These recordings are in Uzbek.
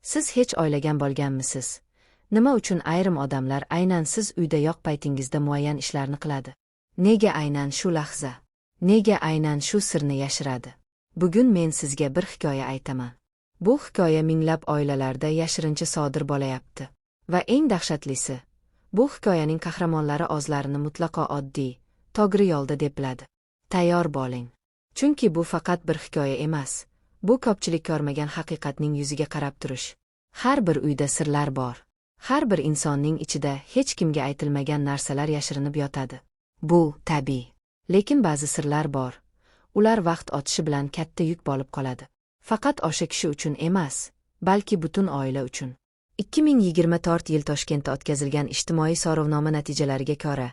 Siz hech o'ylagan bo'lganmisiz? Nima uchun ayrim odamlar aynan siz uyda yo'q paytingizda muayyan ishlarni qiladi? Nega aynan shu lahza? Nega aynan shu sirni yashiradi? Bugun men sizga bir hikoya aytaman. Bu hikoya minglab oilalarda yashirincha sodir bo'layapti. Va eng dahshatlisi, bu hikoyaning qahramonlari o'zlarini mutlaqo oddiy, to'g'ri yo'lda deb biladi. Tayyor bo'ling. Chunki bu faqat bir hikoya emas. Bu ko'pchilik ko'rmagan haqiqatning yuziga qarab turish. Har bir uyda sirlar bor. Har bir insonning ichida hech kimga aytilmagan narsalar yashirinib yotadi. Bu tabiiy. Lekin ba'zi sirlar bor. Ular vaqt o'tishi bilan katta yuk bo'lib qoladi. Faqat o'sha kishi uchun emas, balki butun oila uchun. 2024 yil Toshkentda o'tkazilgan ijtimoiy so'rovnoma natijalariga ko'ra,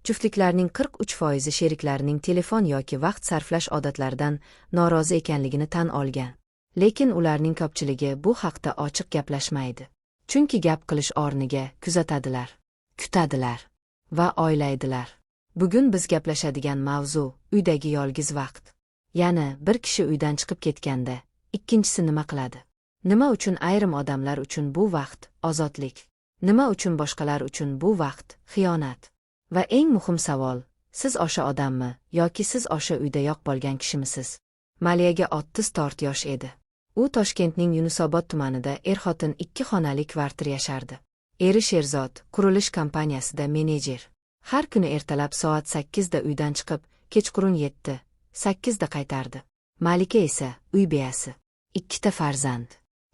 juftliklarning 43% sheriklarining telefon yoki vaqt sarflash odatlaridan norozi ekanligini tan olgan. Lekin ularning ko'pchiligi bu haqda ochiq gaplashmaydi. Chunki gap qilish o'rniga kuzatadilar, kutadilar va o'ylaydilar. Bugun biz gaplashadigan mavzu uydagi yolg'iz vaqt. Ya'ni bir kishi uydan chiqib ketganda, ikkinchisi nima qiladi? Nima uchun ayrim odamlar uchun bu vaqt ozodlik? Nima uchun boshqalar uchun bu vaqt xiyonat? Va eng muhim savol, siz o'sha odammi yoki siz o'sha uyda yo'q bo'lgan kishimisiz? Maliyaga 34 yosh edi. U Toshkentning Yunusobod tumanida er-xotin 2 xonali kvartir yashardi. Eri Sherzod qurilish kompaniyasida menejer. Har kuni ertalab soat 8 da uydan chiqib, kechqurun 7-8 da qaytardi. Malika esa uy begasi. 2 ta farzand.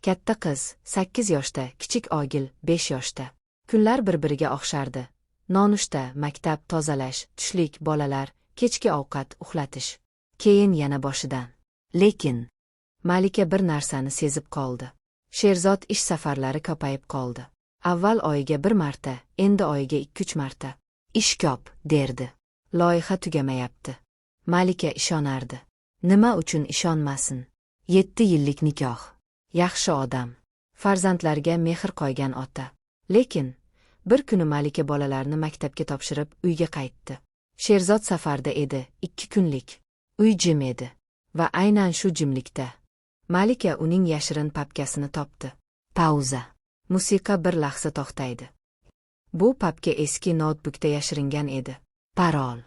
Katta qiz 8 yoshda, kichik o'g'il 5 yoshda. Kunlar bir-biriga o'xshardi. Nonushta, maktab, tozalash, tushlik, bolalar, kechki ovqat, uxlatish. Keyin yana boshidan. Lekin Malika bir narsani sezib qoldi. Sherzod ish safarlari ko'payib qoldi. Avval oyiga 1 marta, endi oyiga 2-3 marta. Ish ko'p, derdi. Loyiha tugamayapti. Malika ishonardi. Nima uchun ishonmasin? 7 yillik nikoh. Yaxshi odam. Farzandlarga mehr qo'ygan ota. Lekin bir kuni Malika bolalarni maktabga topshirib uyga qaytdi. Sherzod safarda edi, 2 kunlik. Uy jim edi. Va aynan shu jimlikda Malika uning yashirin papkasini topdi. Pauza. Musiqa bir lahza to'xtaydi. Bu papka eski notebookda yashiringan edi. Parol.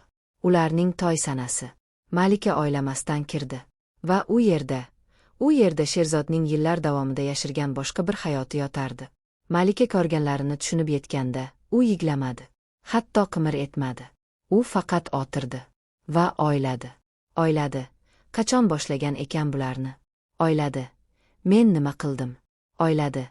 Ularning to'y sanasi. Malika o'ylamasdan kirdi. Va u yerda Sherzodning yillar davomida yashirgan boshqa bir hayoti yotardi. Malika ko'rganlarini tushunib yetganda, u yiglamadi. Hatto qimir etmadi. U faqat o'tirdi va o'yladi. Qachon boshlagan ekan bularni? O'yladi. Men nima qildim? O'yladi.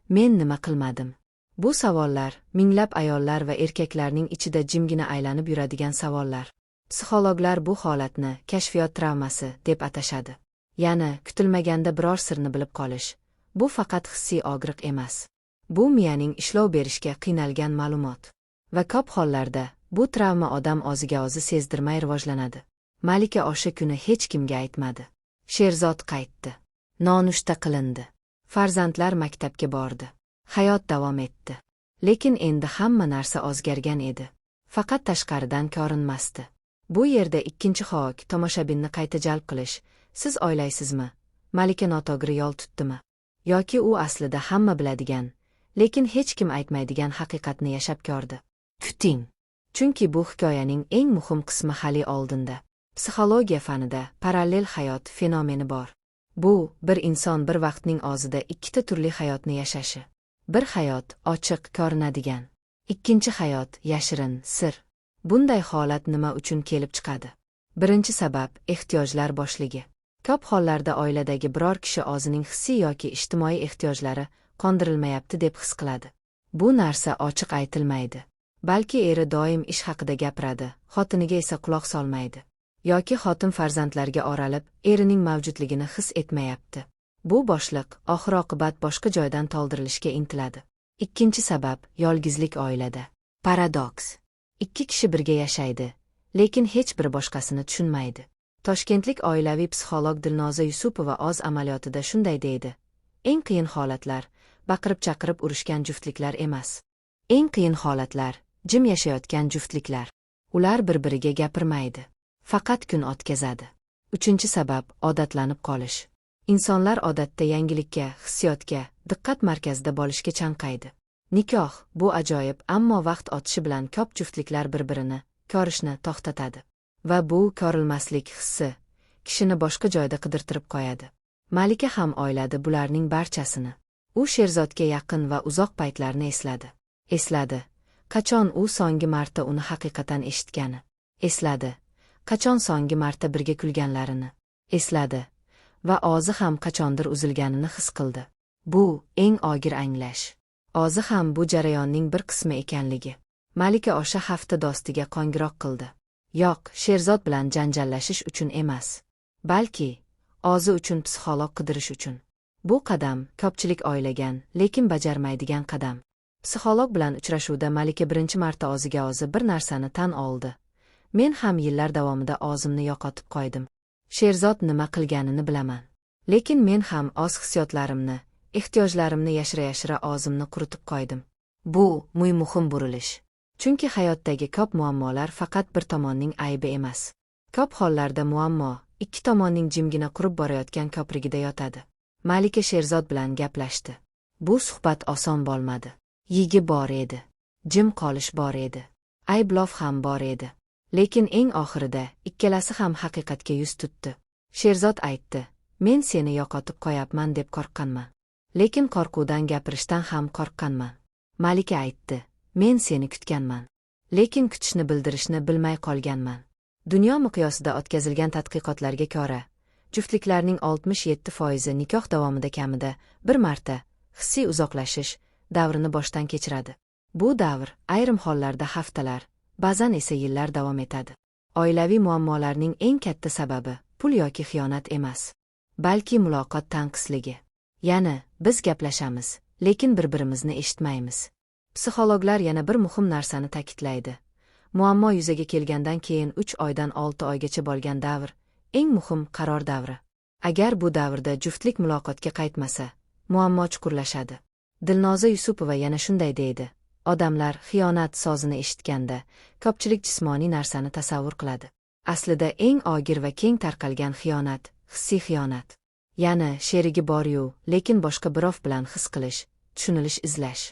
Men nima qilmadim? Bu savollar minglab ayollar va erkaklarning ichida jimgina aylanib yuradigan savollar. Psixologlar bu holatni kashfiyot travmasi deb atashadi. Ya'ni kutilmaganda biror sirni bilib qolish. Bu faqat hissiy og'riq emas. Bu miyaning ishlov berishga qiynalgan ma'lumot. Va ko'p hollarda bu travma odam o'ziga o'zi sezdirmay rivojlanadi. Malika o'sha kuni hech kimga aytmadi. Sherzod qaytdi. Nonushta qilindi. Farzandlar maktabga bordi. Hayot davom etdi. Lekin endi hamma narsa o'zgargan edi. Faqat tashqaridan ko'rinmasdi. Bu yerda ikkinchi ho'k tomoshabinni qayta jalb qilish. Siz o'ylaysizmi? Malika noto'g'ri yo'l tutdimi? Yoki u aslida hamma biladigan, lekin hech kim aytmaydigan haqiqatni yashab ko'rdi? Kuting. Chunki bu hikoyaning eng muhim qismi hali oldinda. Psixologiya fanida parallel hayot fenomeni bor. Bu, bir inson bir vaqtning o'zida 2 ta turli hayotni yashashi. Bir hayot ochiq ko'rinadigan, ikkinchi hayot yashirin, sir. Bunday holat nima uchun kelib chiqadi? Birinchi sabab ehtiyojlar boshligi. Ko'p hollarda oiladagi biror kishi o'zining hissiy yoki ijtimoiy ehtiyojlari qondirilmayapti deb his qiladi. Bu narsa ochiq aytilmaydi. Balki eri doim ish haqida gapiradi, xotiniga esa quloq solmaydi. Yoki xotin farzandlarga oralib, erining mavjudligini his etmayapti. Bu boshliq oxir-oqibat boshqa joydan to'ldirilishga intiladi. Ikkinchi sabab yolg'izlik oilada. Paradoks. 2 kishi birga yashaydi, lekin hech biri boshqasini tushunmaydi. Toshkentlik oilaviy psixolog Dilnoza Yusupova o'z amaliyotida shunday deydi. Eng qiyin holatlar baqirib-chaqirib urushgan juftliklar emas. Eng qiyin holatlar jim yashayotgan juftliklar. Ular bir-biriga gapirmaydi. Faqat kun o'tkazadi. Uchinchi sabab odatlanib qolish. Insonlar odatda yangilikka, hissiyotga, diqqat markazida bo'lishga chanqaydi. Nikoh bu ajoyib, ammo vaqt o'tishi bilan ko'p juftliklar bir-birini ko'rishni to'xtatadi. Va bu ko'rilmaslik hissi kishini boshqa joyda qidirtirib qo'yadi. Malika ham o'yladi bularning barchasini. U Sherzodga yaqin va uzoq paytlarni esladi. Qachon u so'nggi marta uni haqiqatan eshitgani. Esladi. Qachon so'nggi marta birga kulganlarini. Esladi. Va o'zi ham qachondir uzilganini his qildi. Bu eng og'ir anglash. O'zi ham bu jarayonning bir qismi ekanligi. Malika o'sha hafta do'stiga qo'ng'iroq qildi. Yo'q, Sherzod bilan janjallashish uchun emas, balki o'zi uchun psixolog qidirish uchun. Bu qadam ko'pchilik o'ylagan, lekin bajarmaydigan qadam. Psixolog bilan uchrashuvda Malika birinchi marta o'ziga o'zi bir narsani tan oldi. Men ham yillar davomida o'zimni yo'qotib qo'ydim. Sherzod nima qilganini bilaman. Lekin men ham o'z hissiyotlarimni, ehtiyojlarimni yashira o'zimni quritib qo'ydim. Bu muhim burilish. Chunki hayotdagi ko'p muammolar faqat bir tomonning aybi emas. Ko'p hollarda muammo ikki tomonning jimgina qurib borayotgan ko'prigida yotadi. Malika Sherzod bilan gaplashdi. Bu suhbat oson bo'lmadi. Yigi bor edi. Jim qolish bor edi. Ayblov ham bor edi. Lekin eng oxirida ikkalasi ham haqiqatga yuz tutdi. Sherzod aytdi: "Men seni yo'qotib qo'yapman deb qo'rqqanman. Lekin qo'rquvdan gapirishdan ham qo'rqqanman." Malika aytdi: "Men seni kutganman. Lekin kutishni bildirishni bilmay qolganman." Dunyo miqyosida o'tkazilgan tadqiqotlarga ko'ra, juftliklarning 67% nikoh davomida kamida bir marta hissiy uzoqlashish davrini boshdan kechiradi. Bu davr ayrim hollarda haftalar, ba'zan esa yillar davom etadi. Oilaviy muammolarning eng katta sababi pul yoki xiyonat emas, balki muloqot tanqisligi. Ya'ni biz gaplashamiz, lekin bir-birimizni eshitmaymiz. Psixologlar yana bir muhim narsani ta'kidlaydi. Muammo yuzaga kelgandan keyin 3 oydan 6 oygacha bo'lgan davr eng muhim qaror davri. Agar bu davrda juftlik muloqotga qaytmasa, muammo chuqurlashadi. Dilnoza Yusupova yana shunday deydi: "Odamlar xiyonat so'zini eshitganda ko'pchilik jismoniy narsani tasavvur qiladi. Aslida eng og'ir va keng tarqalgan xiyonat hissiy xiyonat. Ya'ni sherigi bor-yu, lekin boshqa birov bilan his qilish, tushunilish izlash.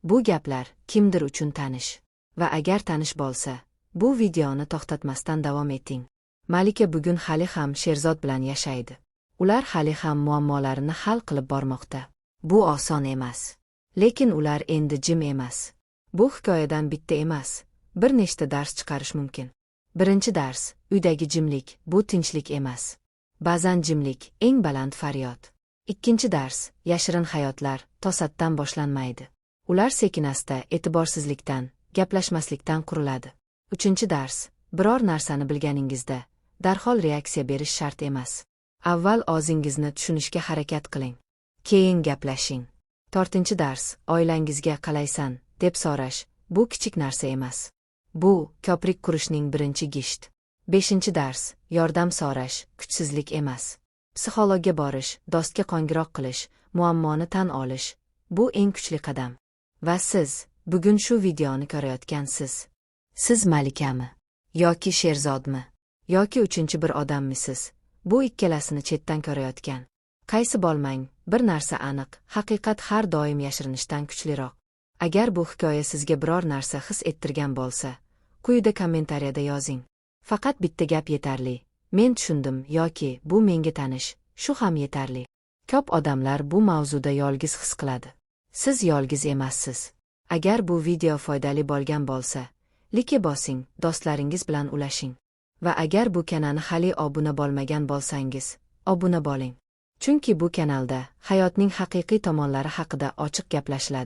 Bu gaplar kimdir uchun tanish. Va agar tanish bo'lsa, bu videoni to'xtatmasdan davom eting." Malika bugun hali ham Sherzod bilan yashaydi. Ular hali ham muammolarini hal qilib bormoqda. Bu oson emas. Lekin ular endi jim emas. Bu hikoyadan bitta emas, bir nechta dars chiqarish mumkin. Birinchi dars: uydagi jimlik bu tinchlik emas. Ba'zan jimlik eng baland faryod. Ikkinchi dars: yashirin hayotlar to'satdan boshlanmaydi. Ular sekin-asta e'tiborsizlikdan, gaplashmaslikdan quriladi. Uchinchi dars: biror narsani bilganingizda darhol reaksiya berish shart emas. Avval o'zingizni tushunishga harakat qiling, keyin gaplashing. To'rtinchi dars: oilangizga qalaysan deb so'rash bu kichik narsa emas. Bu ko'prik qurishning birinchi gisht. Beshinchi dars: yordam so'rash kuchsizlik emas. Psixologga borish, do'stga qo'ng'iroq qilish, muammoni tan olish bu eng kuchli qadam. Va siz bugun shu videoni ko'rayotgansiz. Siz Malikami yoki Sherzodmi yoki uchinchi bir odammisiz? Bu ikkalasini chetdan ko'rayotgan. Qaysi bo'lmang, bir narsa aniq, haqiqat har doim yashirinishdan kuchliroq. Agar bu hikoya sizga biror narsa his ettirgan bo'lsa, quyida kommentariyada yozing. Faqat bitta gap yetarli: men tushundim yoki bu menga tanish, shu ham yetarli. Ko'p odamlar bu mavzuda yolg'iz his qiladi. Siz yolg'iz emassiz. Agar bu video foydali bo'lgan bo'lsa, like bosing, do'stlaringiz bilan ulashing. Va agar bu kanalni hali obuna bo'lmagan bo'lsangiz, obuna bo'ling. Chunki bu kanalda hayotning haqiqiy tomonlari haqida ochiq gaplashiladi.